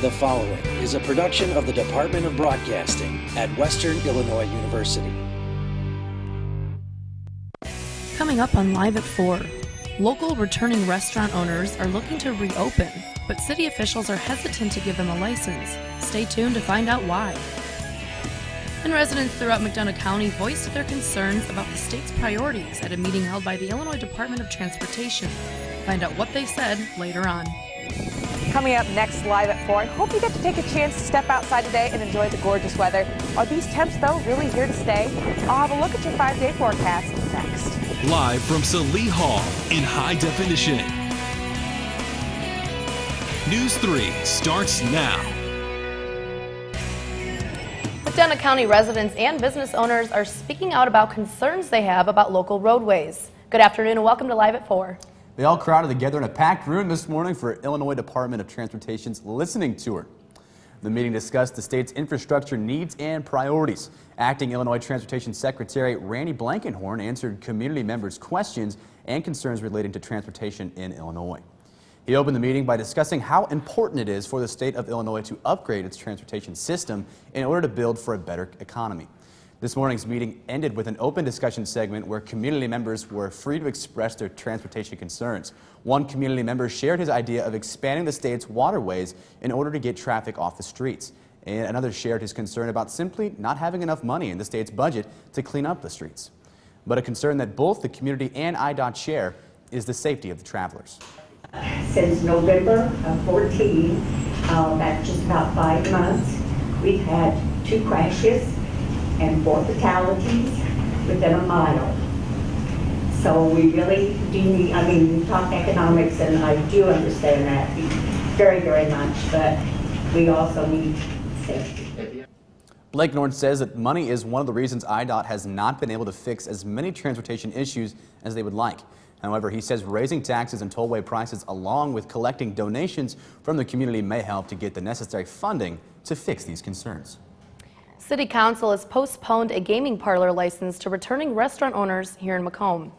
The following is a production of the Department of Broadcasting at Western Illinois University. Coming up on Live at 4, local returning restaurant owners are looking to reopen, but city officials are hesitant to give them a license. Stay tuned to find out why. And residents throughout McDonough County voiced their concerns about the state's priorities at a meeting held by the Illinois Department of Transportation. Find out what they said later on. Coming up next, Live at 4, I hope you get to take a chance to step outside today and enjoy the gorgeous weather. Are these temps, though, really here to stay? I'll have a look at your 5-day forecast next. Live from Salee Hall in high definition. News 3 starts now. McDonough County residents and business owners are speaking out about concerns they have about local roadways. Good afternoon and welcome to Live at 4. They all crowded together in a packed room this morning for Illinois Department of Transportation's listening tour. The meeting discussed the state's infrastructure needs and priorities. Acting Illinois Transportation Secretary Randy Blankenhorn answered community members' questions and concerns relating to transportation in Illinois. He opened the meeting by discussing how important it is for the state of Illinois to upgrade its transportation system in order to build for a better economy. This morning's meeting ended with an open discussion segment where community members were free to express their transportation concerns. One community member shared his idea of expanding the state's waterways in order to get traffic off the streets. And another shared his concern about simply not having enough money in the state's budget to clean up the streets. But a concern that both the community and IDOT share is the safety of the travelers. Since November of 14, that's just about 5 months, we've had 2 crashes and 4 fatalities within a mile. So we really do need, we talk economics and I do understand that very, very much, but we also need safety. Blankenhorn says that money is one of the reasons IDOT has not been able to fix as many transportation issues as they would like. However, he says raising taxes and tollway prices along with collecting donations from the community may help to get the necessary funding to fix these concerns. City Council has postponed a gaming parlor license to returning restaurant owners here in Macomb.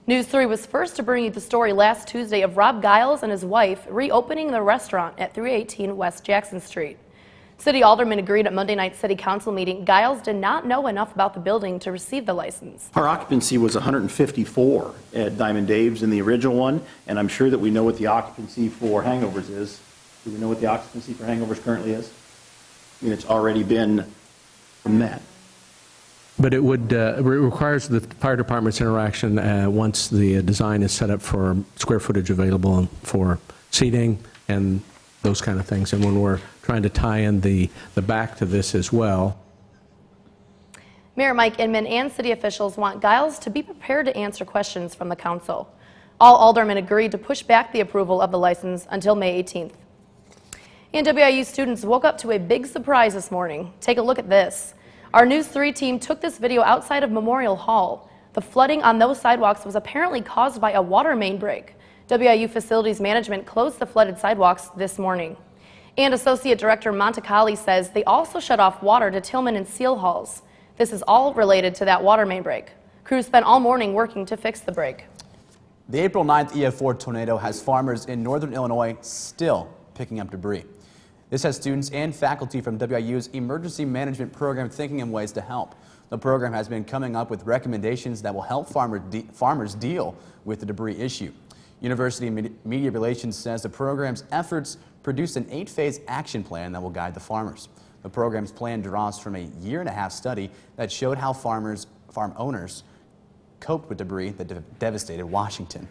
News 3 was first to bring you the story last Tuesday of Rob Giles and his wife reopening the restaurant at 318 West Jackson Street. City aldermen agreed at Monday night's City Council meeting Giles did not know enough about the building to receive the license. Our occupancy was 154 at Diamond Dave's in the original one, and I'm sure that we know what the occupancy for Hangovers is. Do we know what the occupancy for Hangovers currently is? It's already been from that. But it would it requires the fire department's interaction once the design is set up for square footage available for seating and those kind of things. And when we're trying to tie in the back to this as well. Mayor Mike Inman and city officials want Giles to be prepared to answer questions from the council. All aldermen agreed to push back the approval of the license until May 18th. And WIU students woke up to a big surprise this morning. Take a look at this. Our News 3 team took this video outside of Memorial Hall. The flooding on those sidewalks was apparently caused by a water main break. WIU Facilities Management closed the flooded sidewalks this morning. And Associate Director Montecalli says they also shut off water to Tillman and Seal Halls. This is all related to that water main break. Crews spent all morning working to fix the break. The April 9th EF4 tornado has farmers in northern Illinois still picking up debris. This has students and faculty from WIU's Emergency Management Program thinking of ways to help. The program has been coming up with recommendations that will help farmers deal with the debris issue. University Media Relations says the program's efforts produce an 8-phase action plan that will guide the farmers. The program's plan draws from a 1.5-year study that showed how farm owners coped with debris that devastated Washington.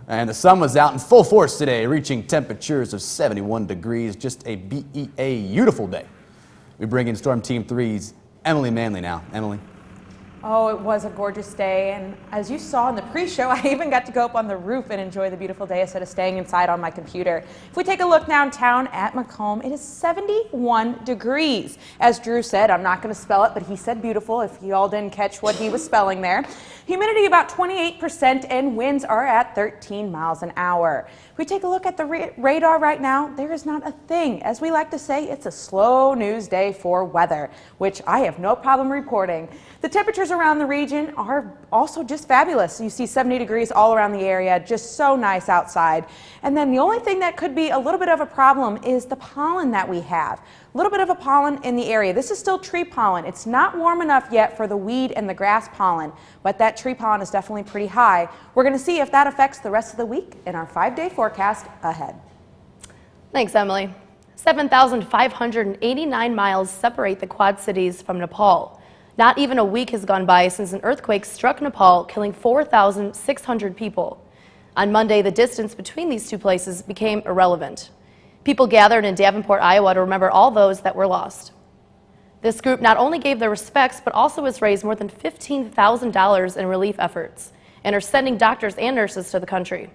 And the sun was out in full force today, reaching temperatures of 71 degrees. Just a beautiful day. We bring in Storm Team 3's Emily Manley now. Emily. Oh, it was a gorgeous day, and as you saw in the pre-show, I even got to go up on the roof and enjoy the beautiful day instead of staying inside on my computer. If we take a look downtown at Macomb, it is 71 degrees. As Drew said, I'm not going to spell it, but he said beautiful if you all didn't catch what he was spelling there. Humidity about 28% and winds are at 13 miles an hour. If we take a look at the radar right now, there is not a thing. As we like to say, it's a slow news day for weather, which I have no problem reporting. The temperatures around the region are also just fabulous. You see 70 degrees all around the area, just so nice outside. And then the only thing that could be a little bit of a problem is the pollen that we have. A little bit of a pollen in the area. This is still tree pollen. It's not warm enough yet for the weed and the grass pollen, but that tree pollen is definitely pretty high. We're going to see if that affects the rest of the week in our 5-day forecast ahead. Thanks, Emily. 7,589 miles separate the Quad Cities from Nepal. Not even a week has gone by since an earthquake struck Nepal, killing 4,600 people. On Monday, the distance between these two places became irrelevant. People gathered in Davenport, Iowa to remember all those that were lost. This group not only gave their respects, but also has raised more than $15,000 in relief efforts and are sending doctors and nurses to the country.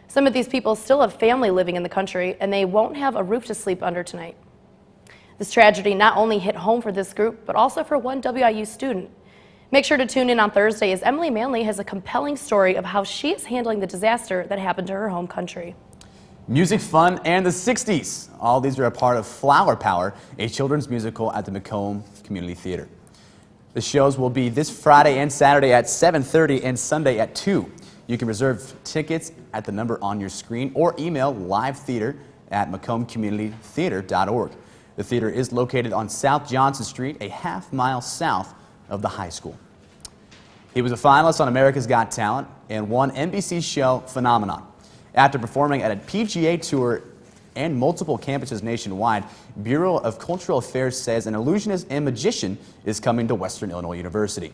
Some of these people still have family living in the country, and they won't have a roof to sleep under tonight. This tragedy not only hit home for this group, but also for one WIU student. Make sure to tune in on Thursday as Emily Manley has a compelling story of how she is handling the disaster that happened to her home country. Music, fun, and the 60s. All these are a part of Flower Power, a children's musical at the Macomb Community Theater. The shows will be this Friday and Saturday at 7:30 and Sunday at 2. You can reserve tickets at the number on your screen or email livetheater@macombcommunitytheater.org. The theater is located on South Johnson Street, a half-mile south of the high school. He was a finalist on America's Got Talent and won NBC's show Phenomenon. After performing at a PGA Tour and multiple campuses nationwide, Bureau of Cultural Affairs says an illusionist and magician is coming to Western Illinois University.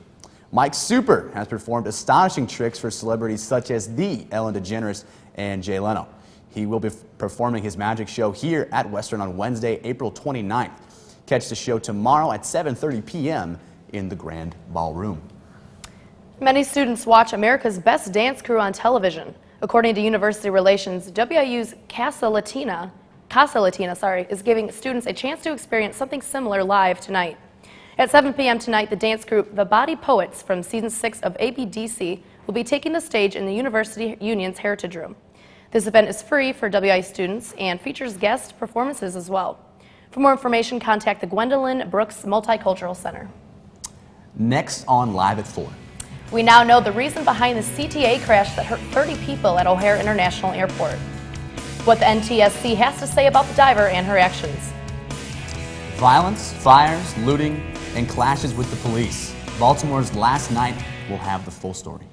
Mike Super has performed astonishing tricks for celebrities such as the Ellen DeGeneres and Jay Leno. He will be performing his magic show here at Western on Wednesday, April 29th. Catch the show tomorrow at 7:30 p.m. in the Grand Ballroom. Many students watch America's Best Dance Crew on television. According to University Relations, WIU's Casa Latina is giving students a chance to experience something similar live tonight. At 7 p.m. tonight, the dance group The Body Poets from Season 6 of ABDC will be taking the stage in the University Union's Heritage Room. This event is free for WIU students and features guest performances as well. For more information, contact the Gwendolyn Brooks Multicultural Center. Next on Live at 4. We now know the reason behind the CTA crash that hurt 30 people at O'Hare International Airport. What the NTSC has to say about the diver and her actions. Violence, fires, looting, and clashes with the police. Baltimore's last night will have the full story.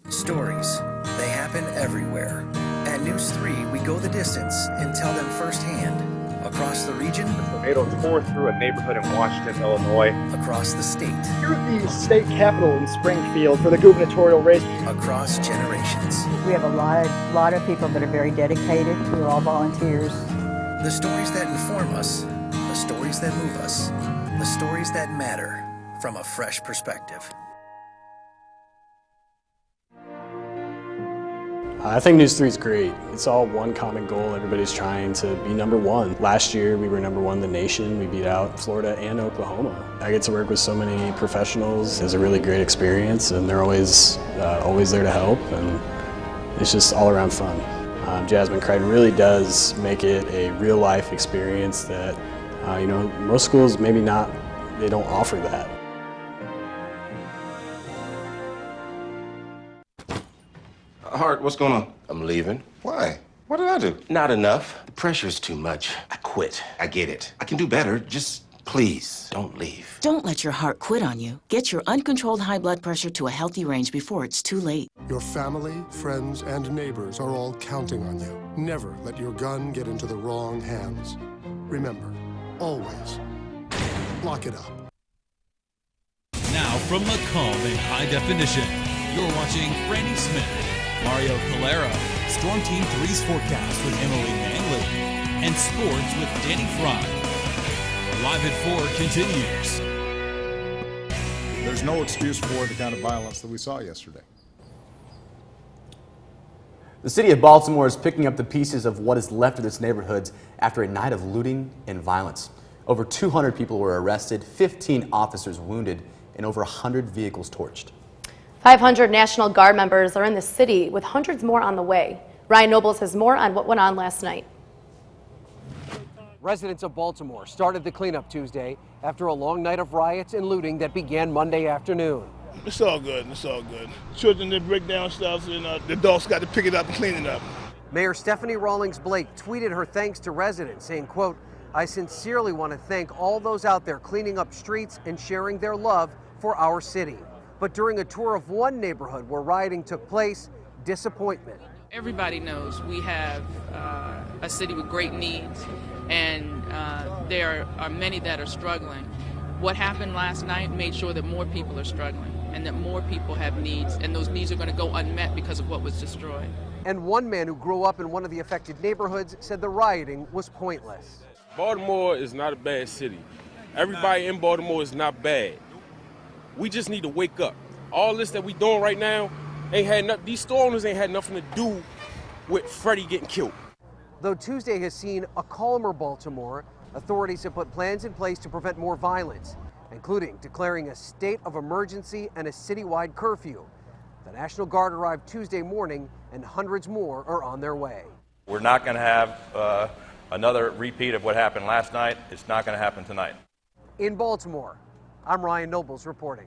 Stories. They happen everywhere. At News 3, we go the distance and tell them firsthand. Across the region. Tornadoes tore through a neighborhood in Washington, Illinois. Across the state. Here at the state capitol in Springfield for the gubernatorial race. Across generations. We have a lot of people that are very dedicated. We're all volunteers. The stories that inform us, the stories that move us, the stories that matter from a fresh perspective. I think News 3 is great. It's all one common goal. Everybody's trying to be number one. Last year, we were number one in the nation. We beat out Florida and Oklahoma. I get to work with so many professionals. It's a really great experience, and they're always there to help, and it's just all around fun. Jasmine Crichton really does make it a real-life experience that, most schools maybe not, they don't offer that. Hart, what's going on? I'm leaving. Why? What did I do? Not enough. The pressure's too much. I quit. I get it. I can do better. Just please, don't leave. Don't let your heart quit on you. Get your uncontrolled high blood pressure to a healthy range before it's too late. Your family, friends, and neighbors are all counting on you. Never let your gun get into the wrong hands. Remember, always lock it up. Now, from Macomb in high definition. You're watching Franny Smith, Mario Calero, Storm Team 3's forecast with Emily Manley, and sports with Danny Fry. Live at 4 continues. There's no excuse for the kind of violence that we saw yesterday. The city of Baltimore is picking up the pieces of what is left of its neighborhoods after a night of looting and violence. Over 200 people were arrested, 15 officers wounded, and over 100 vehicles torched. 500 National Guard members are in the city, with hundreds more on the way. Ryan Nobles has more on what went on last night. Residents of Baltimore started the cleanup Tuesday after a long night of riots and looting that began Monday afternoon. It's all good. It's all good. Children, they break down stuff, and the adults got to pick it up and clean it up. Mayor Stephanie Rawlings Blake tweeted her thanks to residents, saying, quote, "I sincerely want to thank all those out there cleaning up streets and sharing their love for our city." But during a tour of one neighborhood where rioting took place, disappointment. Everybody knows we have a city with great needs, and there are many that are struggling. What happened last night made sure that more people are struggling and that more people have needs, and those needs are going to go unmet because of what was destroyed. And one man who grew up in one of the affected neighborhoods said the rioting was pointless. Baltimore is not a bad city. Everybody in Baltimore is not bad. We just need to wake up. All this that we doing right now these store owners ain't had nothing to do with Freddie getting killed. Though Tuesday has seen a calmer Baltimore, authorities have put plans in place to prevent more violence, including declaring a state of emergency and a citywide curfew. The National Guard arrived Tuesday morning, and hundreds more are on their way. We're not going to have another repeat of what happened last night. It's not going to happen tonight. In Baltimore, I'm Ryan Nobles reporting.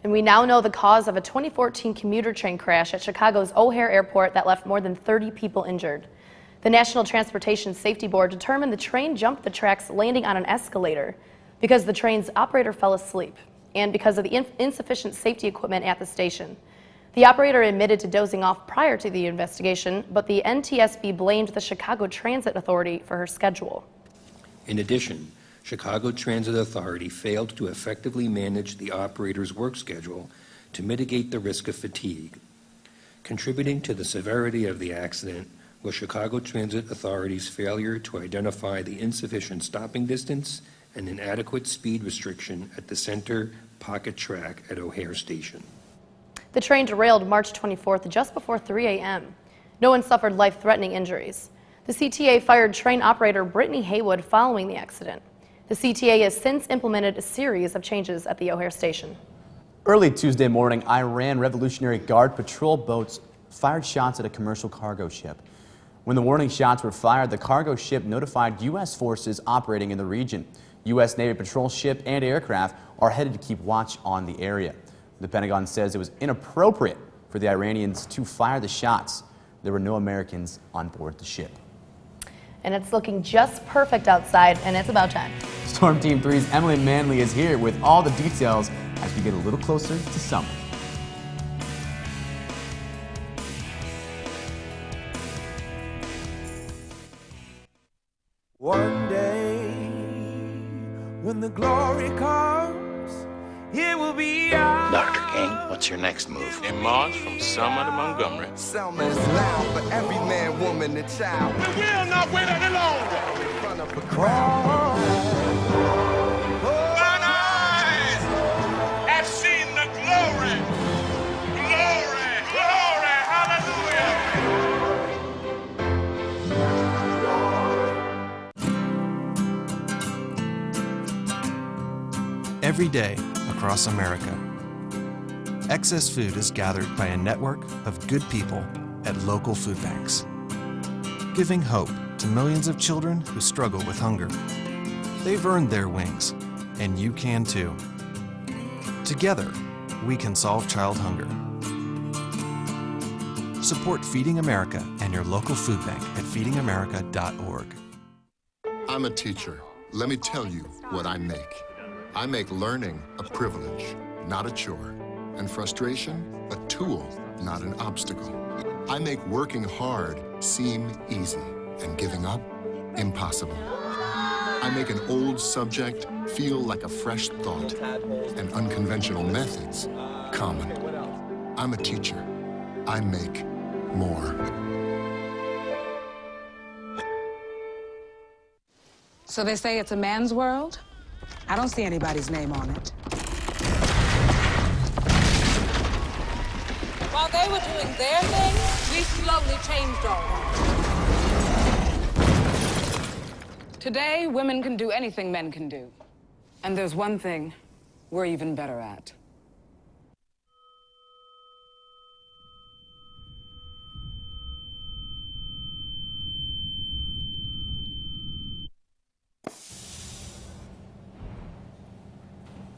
And we now know the cause of a 2014 commuter train crash at Chicago's O'Hare Airport that left more than 30 people injured. The National Transportation Safety Board determined the train jumped the tracks, landing on an escalator because the train's operator fell asleep and because of the insufficient safety equipment at the station. The operator admitted to dozing off prior to the investigation, but the NTSB blamed the Chicago Transit Authority for her schedule. In addition, Chicago Transit Authority failed to effectively manage the operator's work schedule to mitigate the risk of fatigue. Contributing to the severity of the accident was Chicago Transit Authority's failure to identify the insufficient stopping distance and inadequate speed restriction at the center pocket track at O'Hare Station. The train derailed March 24th just before 3 a.m. No one suffered life-threatening injuries. The CTA fired train operator Brittany Haywood following the accident. The CTA has since implemented a series of changes at the O'Hare station. Early Tuesday morning, Iran Revolutionary Guard patrol boats fired shots at a commercial cargo ship. When the warning shots were fired, the cargo ship notified U.S. forces operating in the region. U.S. Navy patrol ship and aircraft are headed to keep watch on the area. The Pentagon says it was inappropriate for the Iranians to fire the shots. There were no Americans on board the ship. And it's looking just perfect outside, and it's about time. Storm Team 3's Emily Manley is here with all the details as we get a little closer to summer. One day, when the glory comes, it will be ours. Dr. King, what's your next move? In March from Selma to Montgomery. Selma is loud for every man, woman, and child. We will not wait any longer. In front of a crowd. Mine eyes have seen the glory. Glory, glory, hallelujah. Every day across America, excess food is gathered by a network of good people at local food banks, giving hope to millions of children who struggle with hunger. They've earned their wings, and you can too. Together, we can solve child hunger. Support Feeding America and your local food bank at feedingamerica.org. I'm a teacher. Let me tell you what I make. I make learning a privilege, not a chore, and frustration a tool, not an obstacle. I make working hard seem easy and giving up impossible. I make an old subject feel like a fresh thought, and unconventional methods common. I'm a teacher. I make more. So they say it's a man's world? I don't see anybody's name on it. While they were doing their thing, we slowly changed our world. Today, women can do anything men can do. And there's one thing we're even better at.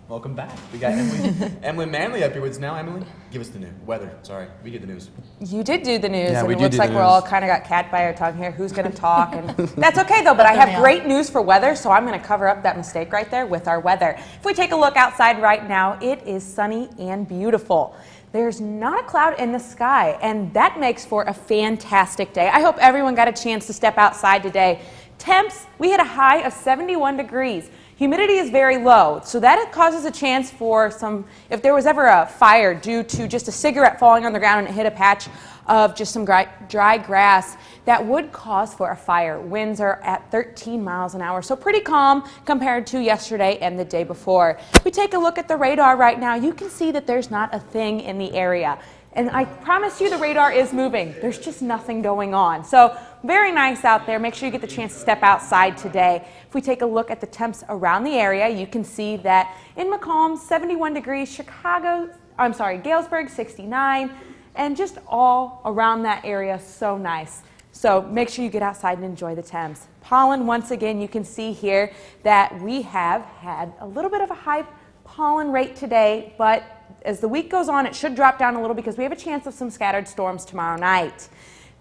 Welcome back. We got Emily Manley up here with us now. Emily, give us the news. Weather, sorry. We did the news. You did do the news, Yeah, and we it did looks do like the we're news. all kind of got cat by our tongue here. Who's going to talk? And that's okay, though, but I have great news for weather, so I'm going to cover up that mistake right there with our weather. If we take a look outside right now, it is sunny and beautiful. There's not a cloud in the sky, and that makes for a fantastic day. I hope everyone got a chance to step outside today. Temps, we hit a high of 71 degrees. Humidity is very low, so that causes a chance for some, if there was ever a fire due to just a cigarette falling on the ground and it hit a patch of just some dry grass, that would cause for a fire. Winds are at 13 miles an hour, so pretty calm compared to yesterday and the day before. If we take a look at the radar right now, you can see that there's not a thing in the area. And I promise you the radar is moving. There's just nothing going on. So very nice out there. Make sure you get the chance to step outside today. If we take a look at the temps around the area, you can see that in Macomb, 71 degrees, Galesburg, 69, and just all around that area, so nice. So make sure you get outside and enjoy the temps. Pollen, once again, you can see here that we have had a little bit of a high pollen rate today, but as the week goes on, it should drop down a little because we have a chance of some scattered storms tomorrow night.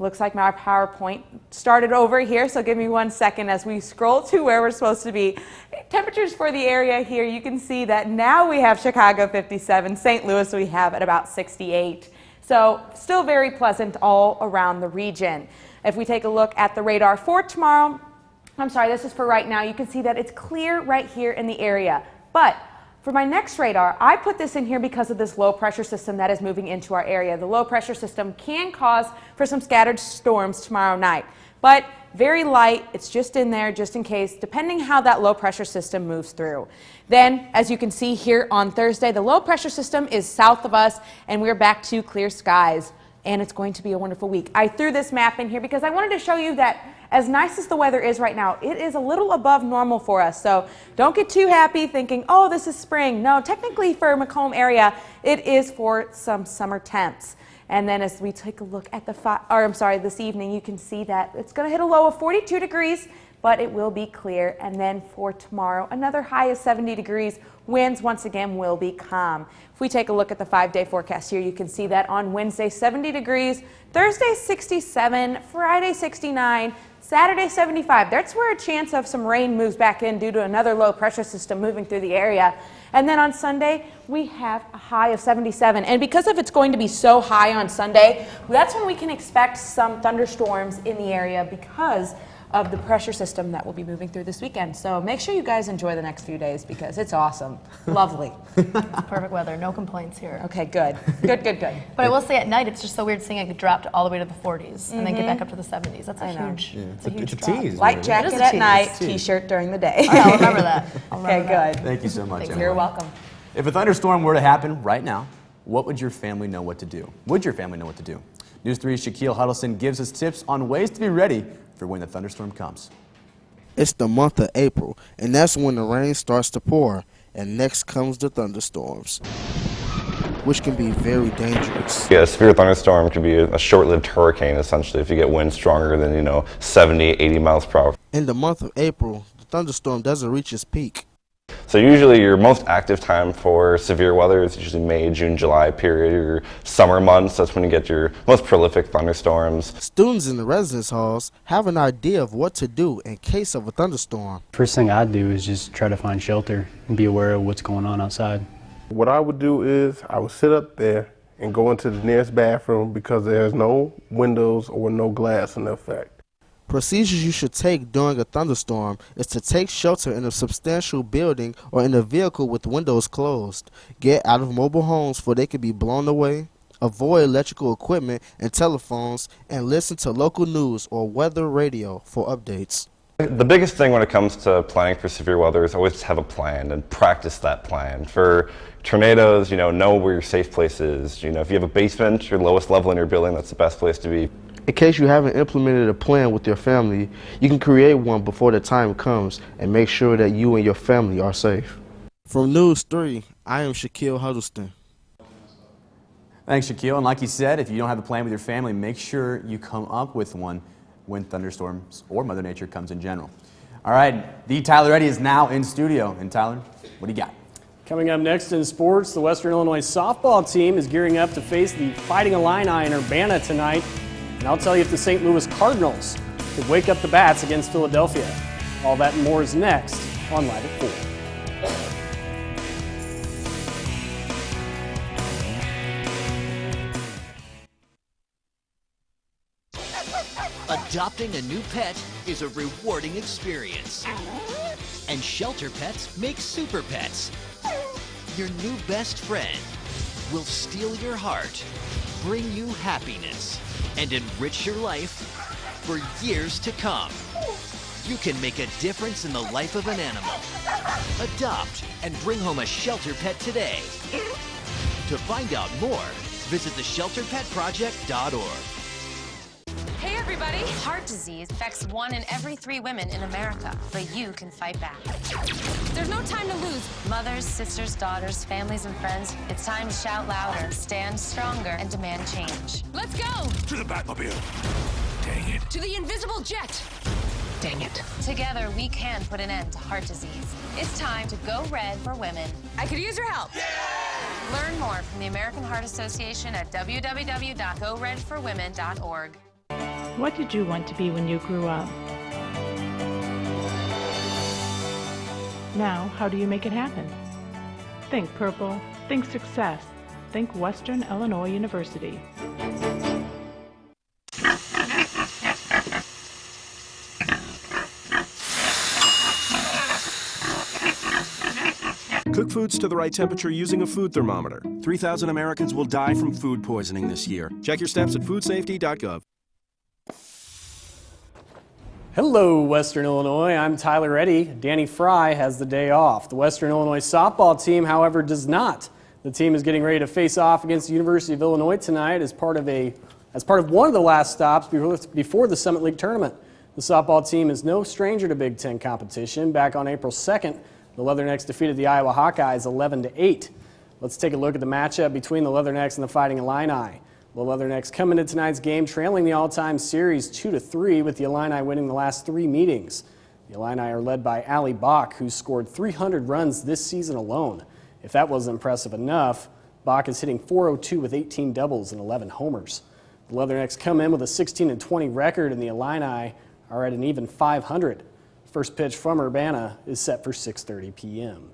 Looks like my PowerPoint started over here, so give me 1 second as we scroll to where we're supposed to be. Temperatures for the area here, you can see that now we have Chicago 57, St. Louis we have at about 68. So still very pleasant all around the region. If we take a look at the radar for tomorrow, this is for right now, you can see that it's clear right here in the area. But for my next radar, I put this in here because of this low pressure system that is moving into our area. The low pressure system can cause for some scattered storms tomorrow night, but very light. It's just in there just in case, depending how that low pressure system moves through. Then, as you can see here on Thursday, the low pressure system is south of us and we're back to clear skies. And it's going to be a wonderful week. I threw this map in here because I wanted to show you that as nice as the weather is right now, it is a little above normal for us. So don't get too happy thinking, oh, this is spring. No, technically for Macomb area, it is for some summer temps. And then as we take a look at this evening, you can see that it's going to hit a low of 42 degrees, but it will be clear. And then for tomorrow, another high of 70 degrees. Winds once again will be calm. If we take a look at the 5-day forecast here, you can see that on Wednesday 70 degrees, Thursday 67, Friday 69, Saturday 75. That's where a chance of some rain moves back in due to another low pressure system moving through the area. And then on Sunday, we have a high of 77. And because of it's going to be so high on Sunday, that's when we can expect some thunderstorms in the area because of the pressure system that will be moving through this weekend. So make sure you guys enjoy the next few days because it's awesome. Lovely. Perfect weather. No complaints here. Okay, good. Good. But I will say at night, it's just so weird seeing it drop all the way to the 40s and then get back up to the 70s. That's a huge, it's a huge drop. tease. Light jacket at night, t-shirt during the day. I'll remember that. Okay, good. Thank you so much, Emily. You're welcome. If a thunderstorm were to happen right now, what would your family know what to do? Would your family know what to do? News 3's Shaquille Huddleston gives us tips on ways to be ready for when the thunderstorm comes. It's the month of April, and that's when the rain starts to pour, and next comes the thunderstorms, which can be very dangerous. Yeah, a severe thunderstorm could be a short-lived hurricane, essentially, if you get winds stronger than, 70, 80 miles per hour. In the month of April, the thunderstorm doesn't reach its peak. So usually your most active time for severe weather is usually May, June, July period, your summer months. That's when you get your most prolific thunderstorms. Students in the residence halls have an idea of what to do in case of a thunderstorm. First thing I'd do is just try to find shelter and be aware of what's going on outside. What I would do is I would sit up there and go into the nearest bathroom because there's no windows or no glass in effect. Procedures you should take during a thunderstorm is to take shelter in a substantial building or in a vehicle with windows closed. Get out of mobile homes for they can be blown away. Avoid electrical equipment and telephones, and listen to local news or weather radio for updates. The biggest thing when it comes to planning for severe weather is always have a plan and practice that plan. For tornadoes, know where your safe place is. If you have a basement, your lowest level in your building, that's the best place to be. In case you haven't implemented a plan with your family, you can create one before the time comes and make sure that you and your family are safe. From News 3, I am Shaquille Huddleston. Thanks, Shaquille. And like you said, if you don't have a plan with your family, make sure you come up with one when thunderstorms or Mother Nature comes in general. All right, the Tyler Reddy is now in studio. And Tyler, what do you got? Coming up next in sports, the Western Illinois softball team is gearing up to face the Fighting Illini in Urbana tonight. And I'll tell you if the St. Louis Cardinals could wake up the bats against Philadelphia. All that and more is next on Live at 4. Adopting a new pet is a rewarding experience. And shelter pets make super pets. Your new best friend will steal your heart, bring you happiness, and enrich your life for years to come. You can make a difference in the life of an animal. Adopt and bring home a shelter pet today. To find out more, visit theshelterpetproject.org. Hey everybody! Heart disease affects 1 in every 3 women in America, but you can fight back. There's no time to lose. Mothers, sisters, daughters, families, and friends, it's time to shout louder, stand stronger, and demand change. Let's go! To the Batmobile. Dang it. To the invisible jet! Dang it. Together, we can put an end to heart disease. It's time to go red for women. I could use your help. Yeah! Learn more from the American Heart Association at www.goredforwomen.org. What did you want to be when you grew up? Now, how do you make it happen? Think purple, think success, think Western Illinois University. Cook foods to the right temperature using a food thermometer. 3,000 Americans will die from food poisoning this year. Check your steps at foodsafety.gov. Hello, Western Illinois. I'm Tyler Reddy. Danny Fry has the day off. The Western Illinois softball team, however, does not. The team is getting ready to face off against the University of Illinois tonight as part of one of the last stops before the Summit League tournament. The softball team is no stranger to Big Ten competition. Back on April 2nd, the Leathernecks defeated the Iowa Hawkeyes 11-8. Let's take a look at the matchup between the Leathernecks and the Fighting Illini. The Leathernecks come into tonight's game trailing the all-time series 2-3, with the Illini winning the last 3 meetings. The Illini are led by Allie Bach, who scored 300 runs this season alone. If that wasn't impressive enough, Bach is hitting .402 with 18 doubles and 11 homers. The Leathernecks come in with a 16-20 record, and the Illini are at an even .500. First pitch from Urbana is set for 6:30 p.m.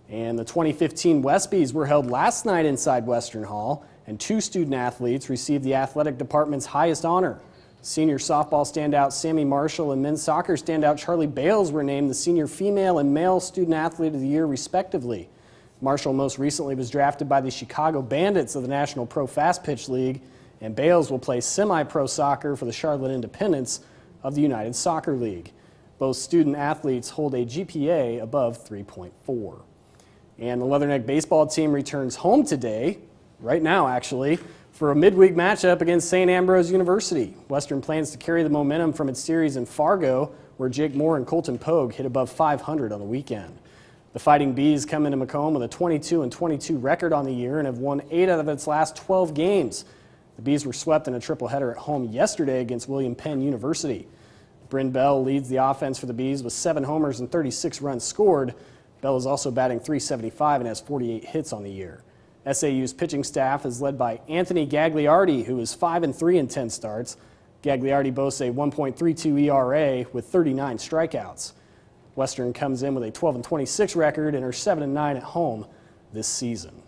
And the 2015 Westbys were held last night inside Western Hall, and 2 student athletes received the athletic department's highest honor. Senior softball standout Sammy Marshall and men's soccer standout Charlie Bales were named the senior female and male student athlete of the year, respectively. Marshall most recently was drafted by the Chicago Bandits of the National Pro Fast Pitch League, and Bales will play semi-pro soccer for the Charlotte Independents of the United Soccer League. Both student athletes hold a GPA above 3.4. And the Leatherneck baseball team returns home today, right now actually, for a midweek matchup against St. Ambrose University. Western plans to carry the momentum from its series in Fargo, where Jake Moore and Colton Pogue hit above 500 on the weekend. The Fighting Bees come into Macomb with a 22-22 record on the year and have won 8 out of its last 12 games. The Bees were swept in a triple-header at home yesterday against William Penn University. Bryn Bell leads the offense for the Bees with 7 homers and 36 runs scored. Bell is also batting .375 and has 48 hits on the year. SAU's pitching staff is led by Anthony Gagliardi, who is 5-3 in 10 starts. Gagliardi boasts a 1.32 ERA with 39 strikeouts. Western comes in with a 12-26 record and are 7-9 at home this season.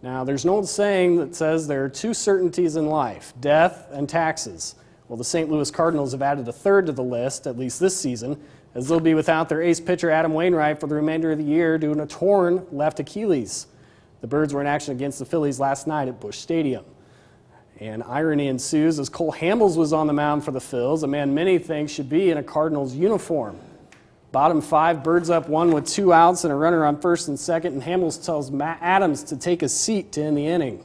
Now, there's an old saying that says there are 2 certainties in life, death and taxes. Well, the St. Louis Cardinals have added a third to the list, at least this season, as they'll be without their ace pitcher Adam Wainwright for the remainder of the year due to a torn left Achilles. The Birds were in action against the Phillies last night at Busch Stadium. And irony ensues as Cole Hamels was on the mound for the Phils, a man many think should be in a Cardinals uniform. Bottom 5, Birds up 1 with 2 outs and a runner on first and second, and Hamels tells Matt Adams to take a seat to end the inning.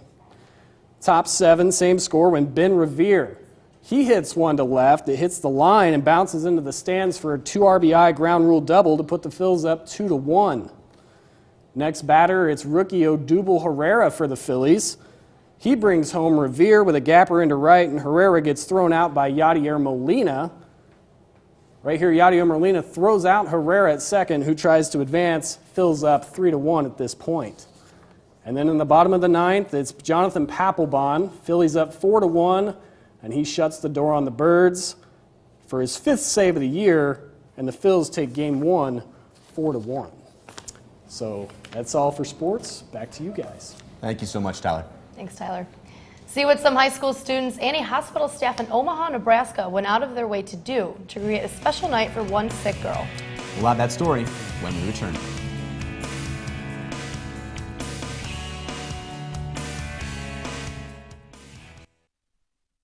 Top 7, same score when Ben Revere. He hits one to left, it hits the line and bounces into the stands for a 2 RBI ground rule double to put the Phils up 2-1. Next batter, it's rookie Odubel Herrera for the Phillies. He brings home Revere with a gapper into right, and Herrera gets thrown out by Yadier Molina. Right here, Yadier Molina throws out Herrera at second, who tries to advance, fills up 3-1 at this point. And then in the bottom of the 9th, it's Jonathan Papelbon. Phillies up 4-1, and he shuts the door on the Birds for his 5th save of the year, and the Phils take Game 1, 4-1. So that's all for sports. Back to you guys. Thank you so much, Tyler. Thanks, Tyler. See what some high school students and a hospital staff in Omaha, Nebraska went out of their way to do to create a special night for one sick girl. We'll have that story when we return.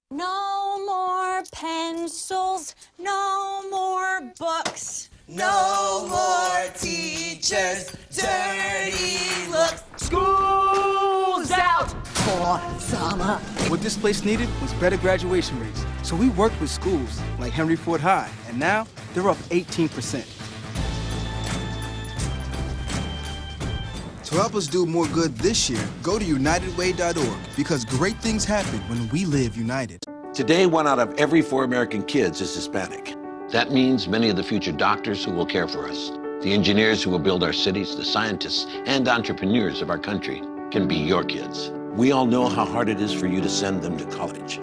No more pencils, no more books, no more teachers, dirty looks. School's out for summer. What this place needed was better graduation rates. So we worked with schools like Henry Ford High, and now they're up 18%. To help us do more good this year, go to unitedway.org because great things happen when we live united. Today, 1 out of every 4 American kids is Hispanic. That means many of the future doctors who will care for us, the engineers who will build our cities, the scientists and entrepreneurs of our country can be your kids. We all know how hard it is for you to send them to college.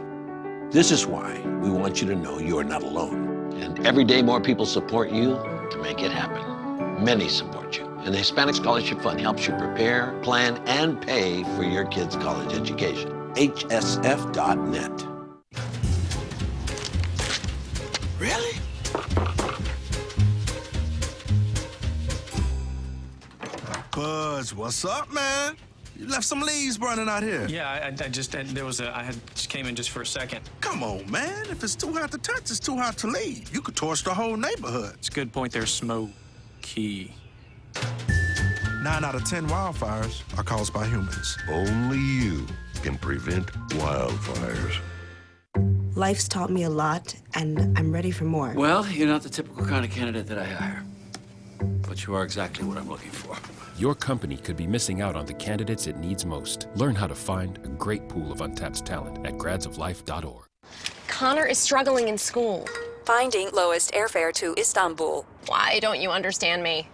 This is why we want you to know you are not alone. And every day more people support you to make it happen. Many support you. And the Hispanic Scholarship Fund helps you prepare, plan, and pay for your kids' college education. HSF.net. Really? Buzz, what's up, man? You left some leaves burning out here. Yeah, I just came in just for a second. Come on, man. If it's too hot to touch, it's too hot to leave. You could torch the whole neighborhood. It's a good point there, smoky. 9 out of 10 wildfires are caused by humans. Only you can prevent wildfires. Life's taught me a lot, and I'm ready for more. Well, you're not the typical kind of candidate that I hire. But you are exactly what I'm looking for. Your company could be missing out on the candidates it needs most. Learn how to find a great pool of untapped talent at gradsoflife.org. Connor is struggling in school. Finding lowest airfare to Istanbul. Why don't you understand me?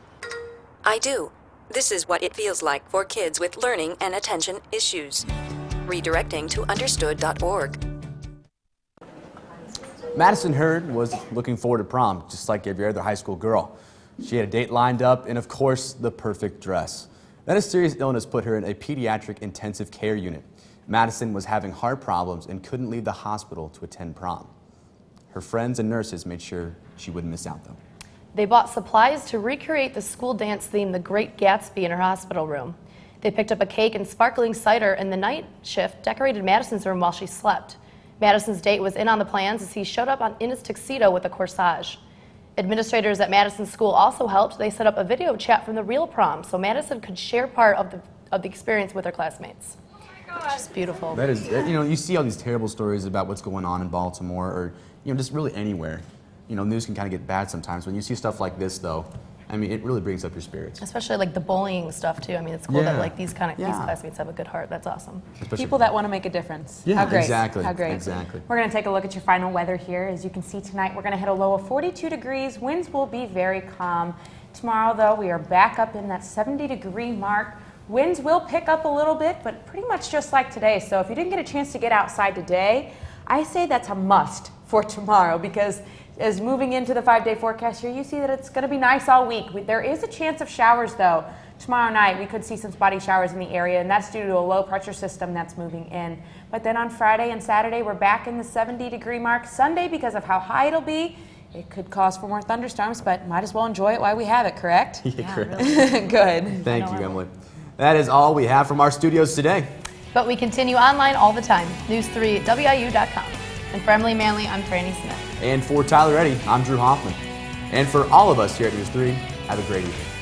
I do. This is what it feels like for kids with learning and attention issues. Redirecting to understood.org. Madison Hurd was looking forward to prom, just like every other high school girl. She had a date lined up and, of course, the perfect dress. Then a serious illness put her in a pediatric intensive care unit. Madison was having heart problems and couldn't leave the hospital to attend prom. Her friends and nurses made sure she wouldn't miss out, though. They bought supplies to recreate the school dance theme, The Great Gatsby, in her hospital room. They picked up a cake and sparkling cider, and the night shift decorated Madison's room while she slept. Madison's date was in on the plans as he showed up in his tuxedo with a corsage. Administrators at Madison's school also helped. They set up a video chat from the real prom so Madison could share part of the experience with her classmates. Which is beautiful. That is, you see all these terrible stories about what's going on in Baltimore or, just really anywhere. News can kind of get bad sometimes. When you see stuff like this, though, it really brings up your spirits. Especially like the bullying stuff too. It's cool that these classmates have a good heart. That's awesome. Especially people that want to make a difference. Yeah, how great. Exactly. How great. Exactly. We're going to take a look at your final weather here. As you can see tonight, we're going to hit a low of 42 degrees. Winds will be very calm. Tomorrow, though, we are back up in that 70-degree mark. Winds will pick up a little bit, but pretty much just like today. So if you didn't get a chance to get outside today, I say that's a must for tomorrow because as moving into the 5-day forecast here, you see that it's going to be nice all week. There is a chance of showers, though, Tomorrow night, we could see some spotty showers in the area, and that's due to a low pressure system that's moving in. But then on Friday and Saturday, we're back in the 70-degree mark. Sunday, because of how high it'll be, it could cause for more thunderstorms, but might as well enjoy it while we have it, correct? Yeah, correct. Really. Good. Thank you, Emily. That is all we have from our studios today. But we continue online all the time. News3WIU.com. And for Emily Manley, I'm Franny Smith. And for Tyler Eddy, I'm Drew Hoffman. And for all of us here at News 3, have a great evening.